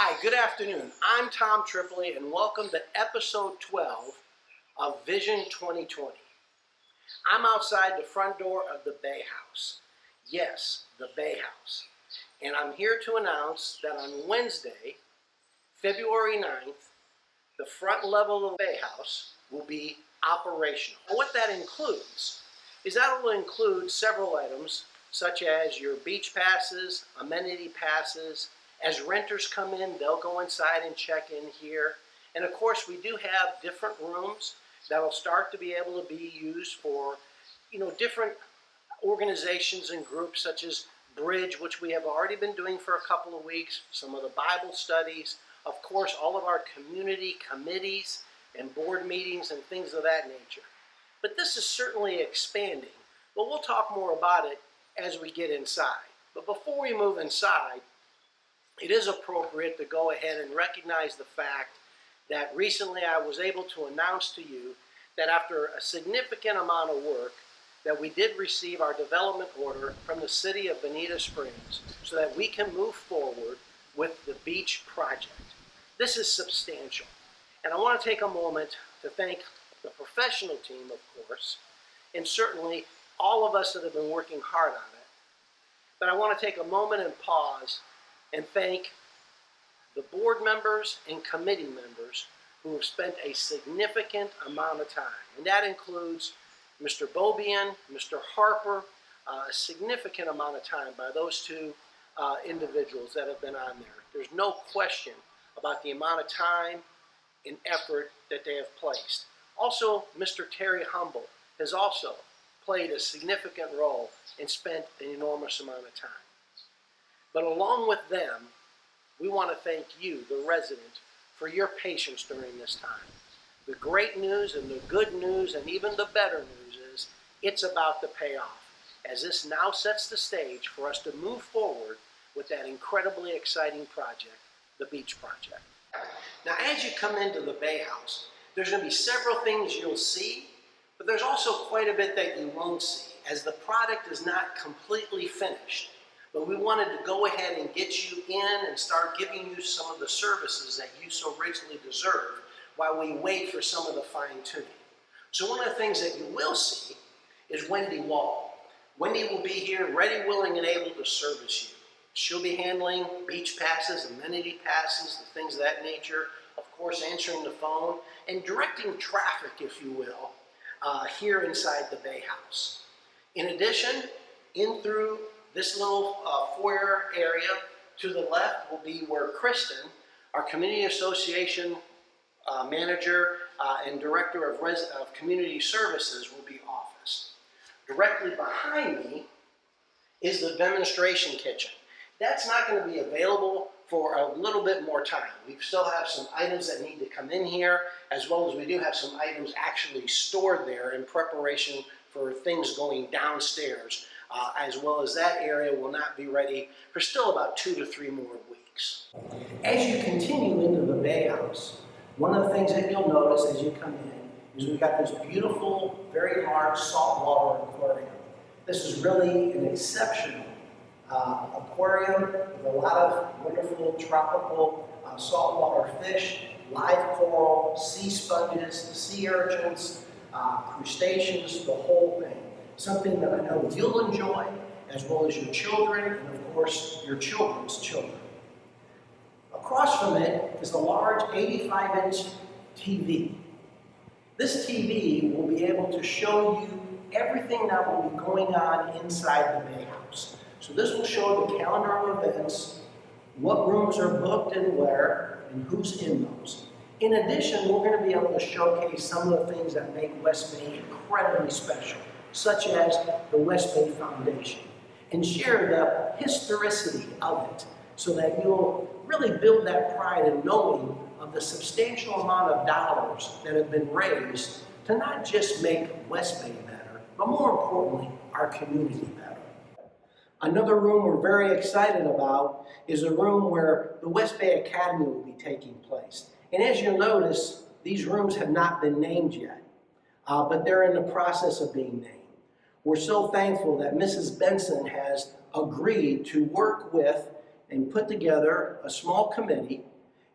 Hi, good afternoon. I'm Tom Tripoli and welcome to episode 12 of Vision 2020. I'm outside the front door of the Bay House. Yes, the Bay House. And I'm here to announce that on Wednesday, February 9th, the front level of the Bay House will be operational. And what that includes is that it will include several items such as your beach passes, amenity passes. As renters come in, they'll go inside and check in here. And of course, we do have different rooms that'll start to be able to be used for, different organizations and groups such as Bridge, which we have already been doing for a couple of weeks, some of the Bible studies, of course, all of our community committees and board meetings and things of that nature. But this is certainly expanding, but we'll talk more about it as we get inside. But before we move inside, it is appropriate to go ahead and recognize the fact that recently I was able to announce to you that after a significant amount of work, that we did receive our development order from the city of Bonita Springs so that we can move forward with the beach project. This is substantial. And I want to take a moment to thank the professional team, of course, and certainly all of us that have been working hard on it. But I want to take a moment and pause and thank the board members and committee members who have spent a significant amount of time. And that includes Mr. Bobian, Mr. Harper, a significant amount of time by those two individuals that have been on there. There's no question about the amount of time and effort that they have placed. Also, Mr. Terry Humble has also played a significant role and spent an enormous amount of time. But along with them, we want to thank you, the resident, for your patience during this time. The great news and the good news and even the better news is it's about to pay off, as this now sets the stage for us to move forward with that incredibly exciting project, the beach project. Now, as you come into the Bay House, there's going to be several things you'll see, but there's also quite a bit that you won't see, as the product is not completely finished. But we wanted to go ahead and get you in and start giving you some of the services that you so richly deserve while we wait for some of the fine-tuning. So one of the things that you will see is Wendy Wall. Wendy will be here ready, willing, and able to service you. She'll be handling beach passes, amenity passes, the things of that nature, of course answering the phone, and directing traffic, if you will, here inside the Bay House. In addition, in through this little foyer area to the left will be where Kristen, our Community Association Manager and Director of Community Services, will be officed. Directly behind me is the demonstration kitchen. That's not going to be available for a little bit more time. We still have some items that need to come in here, as well as we do have some items actually stored there in preparation for things going downstairs. As well as that area will not be ready for still about 2 to 3 more weeks. As you continue into the Bay House, one of the things that you'll notice as you come in is we've got this beautiful, very large saltwater aquarium. This is really an exceptional aquarium with a lot of wonderful tropical saltwater fish, live coral, sea sponges, sea urchins, crustaceans, the whole thing. Something that I know you'll enjoy, as well as your children, and of course, your children's children. Across from it is a large 85-inch TV. This TV will be able to show you everything that will be going on inside the Bay House. So this will show the calendar of events, what rooms are booked and where, and who's in those. In addition, we're going to be able to showcase some of the things that make West Bay incredibly special, such as the West Bay Foundation, and share the historicity of it so that you'll really build that pride in knowing of the substantial amount of dollars that have been raised to not just make West Bay better, but more importantly, our community better. Another room we're very excited about is a room where the West Bay Academy will be taking place. And as you'll notice, these rooms have not been named yet, but they're in the process of being named. We're so thankful that Mrs. Benson has agreed to work with and put together a small committee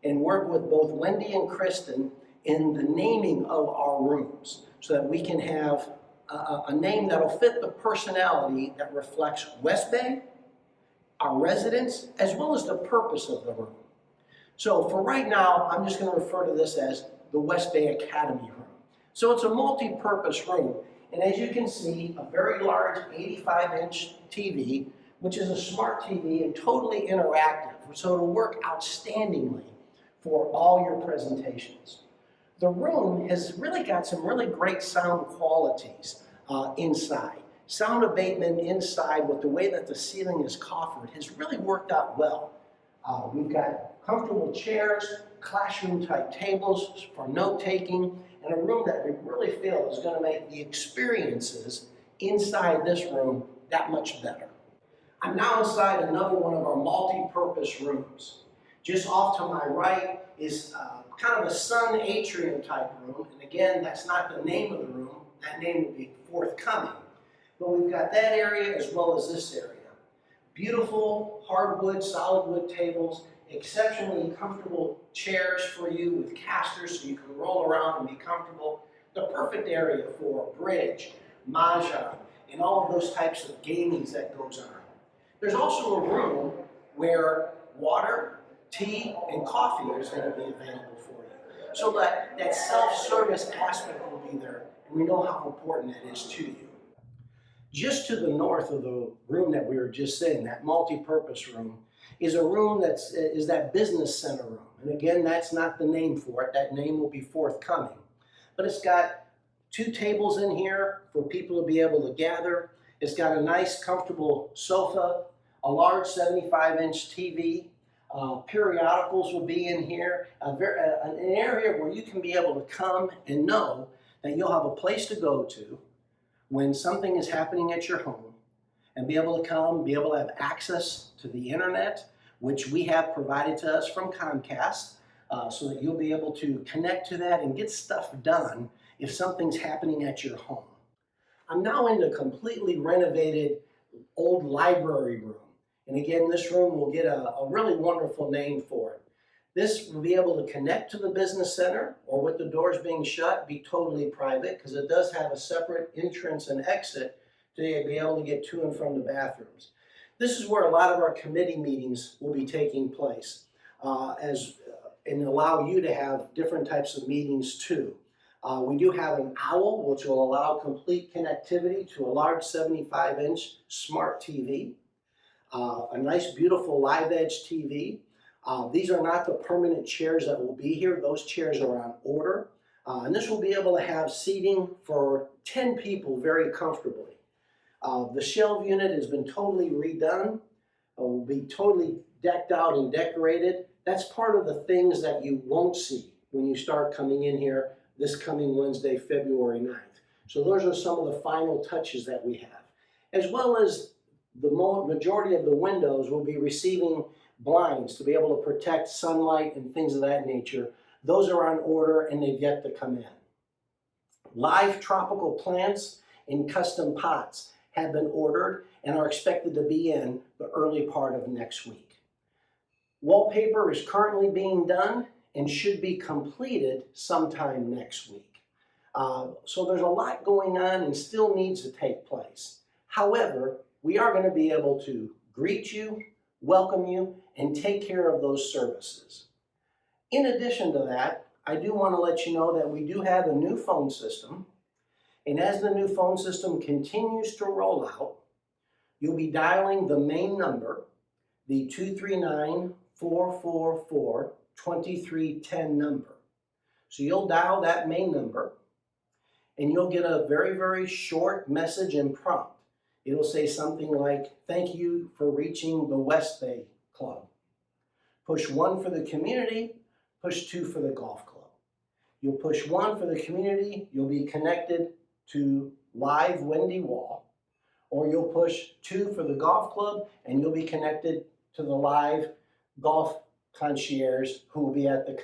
and work with both Wendy and Kristen in the naming of our rooms so that we can have a name that will fit the personality that reflects West Bay, our residents, as well as the purpose of the room. So for right now, I'm just going to refer to this as the West Bay Academy room. So it's a multi-purpose room, and as you can see, a very large 85-inch TV, which is a smart TV and totally interactive, so it'll work outstandingly for all your presentations. The room has really got some really great sound qualities inside. Sound abatement inside with the way that the ceiling is coffered has really worked out well. We've got comfortable chairs, classroom-type tables for note-taking, and a room that we really feel is going to make the experiences inside this room that much better. I'm now inside another one of our multi-purpose rooms. Just off to my right is kind of a sun atrium type room, and again, that's not the name of the room. That name will be forthcoming. But we've got that area as well as this area. Beautiful hardwood, solid wood tables, exceptionally comfortable chairs for you with casters so you can roll around and be comfortable. The perfect area for bridge, mahjong, and all of those types of gamings that goes on. There's also a room where water, tea, and coffee is going to be available for you. So that self-service aspect will be there, and we know how important that is to you. Just to the north of the room that we were just in, that multi-purpose room, is a room is that business center room. And again, that's not the name for it. That name will be forthcoming. But it's got 2 tables in here for people to be able to gather. It's got a nice, comfortable sofa, a large 75-inch TV. Periodicals will be in here. An area where you can be able to come and know that you'll have a place to go to when something is happening at your home, and be able to come, be able to have access to the internet, which we have provided to us from Comcast, so that you'll be able to connect to that and get stuff done if something's happening at your home. I'm now in the completely renovated old library room. And again, this room will get a really wonderful name for it. This will be able to connect to the business center, or with the doors being shut, be totally private, because it does have a separate entrance and exit to be able to get to and from the bathrooms. This is where a lot of our committee meetings will be taking place, and allow you to have different types of meetings too. We do have an owl, which will allow complete connectivity to a large 75-inch smart TV, a nice, beautiful live edge TV. These are not the permanent chairs that will be here. Those chairs are on order. And this will be able to have seating for 10 people very comfortably. The shelf unit has been totally redone. It will be totally decked out and decorated. That's part of the things that you won't see when you start coming in here this coming Wednesday, February 9th. So those are some of the final touches that we have. As well as the majority of the windows will be receiving blinds to be able to protect sunlight and things of that nature. Those are on order and they've yet to come in. Live tropical plants in custom pots have been ordered and are expected to be in the early part of next week. Wallpaper is currently being done and should be completed sometime next week. So there's a lot going on and still needs to take place. However, we are going to be able to greet you, welcome you, and take care of those services. In addition to that, I do want to let you know that we do have a new phone system, and as the new phone system continues to roll out, you'll be dialing the main number, the 239-444-2310 number. So you'll dial that main number, and you'll get a very, very short message and prompt. It'll say something like, "Thank you for reaching the West Bay Club." Push 1 for the community, push 2 for the golf club. You'll push 1 for the community, you'll be connected to live Wendy Wall, or you'll push 2 for the golf club and you'll be connected to the live golf concierge who will be at the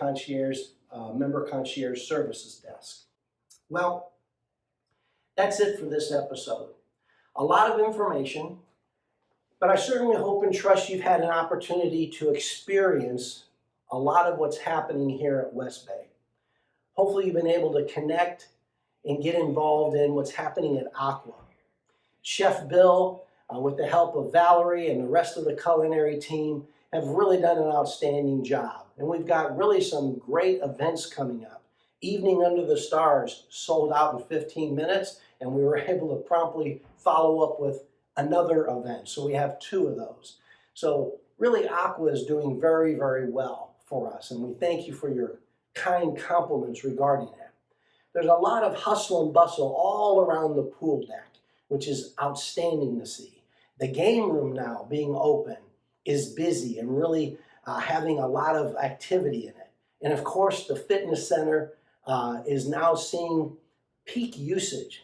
member concierge services desk. Well, that's it for this episode. A lot of information, but I certainly hope and trust you've had an opportunity to experience a lot of what's happening here at West Bay. Hopefully you've been able to connect and get involved in what's happening at Aqua. Chef Bill, with the help of Valerie and the rest of the culinary team, have really done an outstanding job. And we've got really some great events coming up. Evening Under the Stars sold out in 15 minutes, and we were able to promptly follow up with another event. So we have 2 of those. So really Aqua is doing very, very well for us, and we thank you for your kind compliments regarding that. There's a lot of hustle and bustle all around the pool deck, which is outstanding to see. The game room now being open is busy and really having a lot of activity in it. And of course, the fitness center is now seeing peak usage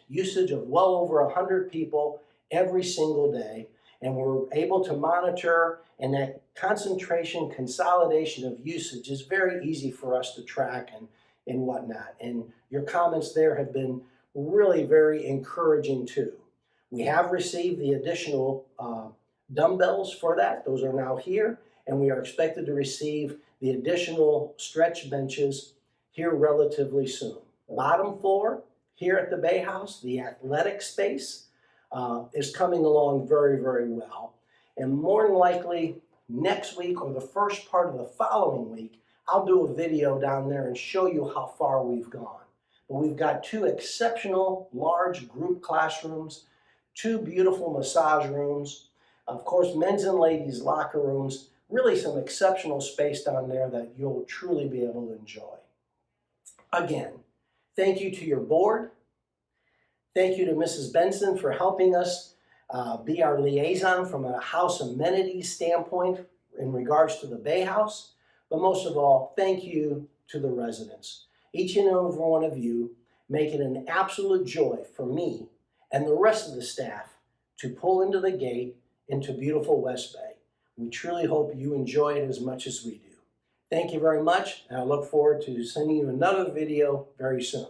of well over 100 people every single day. And we're able to monitor, and that concentration, consolidation of usage is very easy for us to track and whatnot. And your comments there have been really very encouraging too. We have received the additional dumbbells for that. Those are now here, and we are expected to receive the additional stretch benches here relatively soon. Bottom floor here at the Bay House, the athletic space is coming along very, very well. And more than likely next week or the first part of the following week, I'll do a video down there and show you how far we've gone. But we've got 2 exceptional large group classrooms, 2 beautiful massage rooms, of course, men's and ladies' locker rooms, really some exceptional space down there that you'll truly be able to enjoy. Again, thank you to your board. Thank you to Mrs. Benson for helping us be our liaison from a house amenities standpoint in regards to the Bay House. But most of all, thank you to the residents. Each and every one of you make it an absolute joy for me and the rest of the staff to pull into the gate into beautiful West Bay. We truly hope you enjoy it as much as we do. Thank you very much, and I look forward to sending you another video very soon.